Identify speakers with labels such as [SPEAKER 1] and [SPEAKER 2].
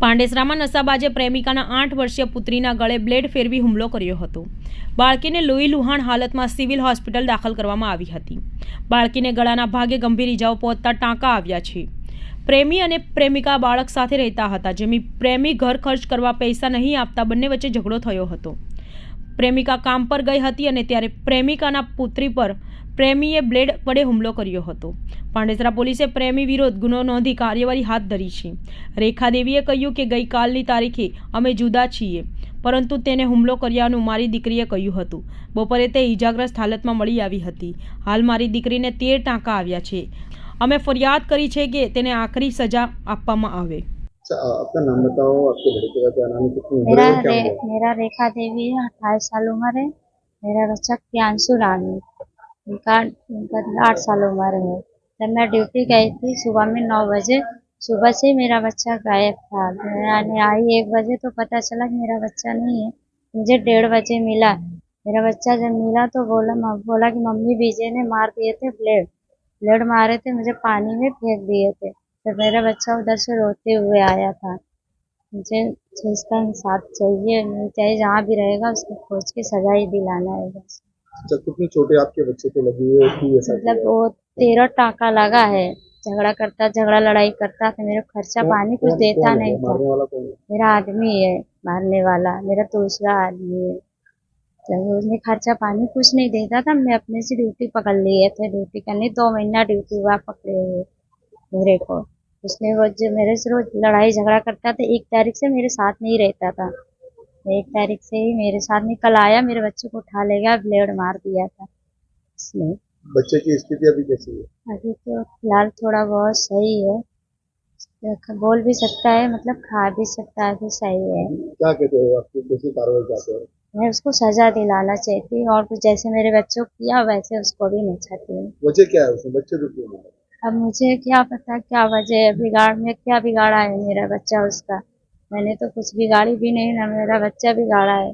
[SPEAKER 1] પાંડેસરામાં નશાબાજે પ્રેમિકાના 8 વર્ષીય પુત્રીના ગળે બ્લેડ ફેરવી હુમલો કર્યો હતો. બાળકીને લોહી લુહાણ હાલતમાં સિવિલ હોસ્પિટલ દાખલ કરવામાં આવી હતી. બાળકીને ગળાના ભાગે ગંભીર ઇજાઓ પહોંચતા ટાંકા આવ્યા છે. પ્રેમી અને પ્રેમિકા બાળક સાથે રહેતા હતા, જેની પ્રેમી ઘર ખર્ચ કરવા પૈસા નહીં આપતા બંને વચ્ચે ઝઘડો થયો હતો. પ્રેમિકા કામ પર ગઈ હતી અને ત્યારે પ્રેમિકાના પુત્રી પર પ્રેમીએ બ્લેડ વડે હુમલો કર્યો હતો. પાંડેસરા પોલીસે પ્રેમી વિરુદ્ધ ગુનો નોંધી કાર્યવાહી હાથ ધરી છે. રેખાદેવીએ કહ્યું કે ગઈકાલની તારીખે અમે જુદા છીએ, પરંતુ તેને હુમલો કર્યાનું મારી દીકરીએ કહ્યું હતું. બપોરે તે ઇજાગ્રસ્ત હાલતમાં મળી આવી હતી. હાલ મારી દીકરીને 13 ટાંકા આવ્યા છે. અમે ફરિયાદ કરી છે કે તેને આખરી સજા આપવામાં આવે.
[SPEAKER 2] आपका नाम बताओ, आपके लड़के का क्या नाम है, कितनी उम्र है, क्या हुआ?
[SPEAKER 3] मेरा रेखा देवी है, 28 साल उम्र है। मेरा बच्चा प्रियांशु रानी, उनका 8 साल उम्र है। जब मैं ड्यूटी गई थी सुबह में 9 बजे, सुबह से मेरा बच्चा गायब था। मैं आई 1 बजे तो पता चला कि मेरा बच्चा नहीं है। मुझे 1:30 बजे मिला। मेरा बच्चा जब मिला तो बोला कि मम्मी विजय ने मार दिए थे, ब्लेड मारे थे, मुझे पानी में फेंक दिए थे। तो मेरा बच्चा उधर से रोते हुए आया था। मुझे इसका इंसाफ चाहिए, नहीं चाहिए, जहाँ भी रहेगा उसको खोज के सजा ही दिलाना है बस।
[SPEAKER 2] अच्छा, कितनी चोटें आपके बच्चे को लगी है और क्यों ऐसा
[SPEAKER 3] मतलब
[SPEAKER 2] किया?
[SPEAKER 3] वो 13 टाका लगा है। झगड़ा लड़ाई करता था, मेरे खर्चा पानी कुछ देता
[SPEAKER 2] कौन है?
[SPEAKER 3] नहीं था।
[SPEAKER 2] मारने वाला कौन है?
[SPEAKER 3] मेरा आदमी है मारने वाला, मेरा दूसरा आदमी है। जब उसने खर्चा पानी कुछ नहीं देता था, मैं अपने से ड्यूटी पकड़ लिए थे। ड्यूटी करनी 2 महीना ड्यूटी हुआ पकड़े हुए मेरे को। उसने वो जो मेरे से रोज लड़ाई झगड़ा करता था, 1 तारीख से मेरे साथ नहीं रहता था। 1 तारीख से ही मेरे साथ निकल आया, मेरे बच्चे को उठा ले गया, ब्लेड मार दिया था इसने।
[SPEAKER 2] बच्चे की स्थिति अभी कैसी है?
[SPEAKER 3] अभी तो फिलहाल थोड़ा बहुत सही है, बोल भी सकता है, मतलब खा भी सकता है, तो सही है।
[SPEAKER 2] क्या कहते हो, आपकी कैसी कार्रवाई चाहते हो?
[SPEAKER 3] मैं उसको सजा दिलाना चाहती हूँ, और कुछ जैसे मेरे बच्चों को किया वैसे उसको भी नहीं चाहती हूँ।
[SPEAKER 2] वजह क्या है उसमें, बच्चे को क्यों मारा?
[SPEAKER 3] अब मुझे क्या पता क्या वजह है, बिगाड़ में क्या बिगाड़ा है मेरा बच्चा उसका। मैंने तो कुछ बिगाड़ी भी नहीं ना, मेरा बच्चा बिगाड़ा है।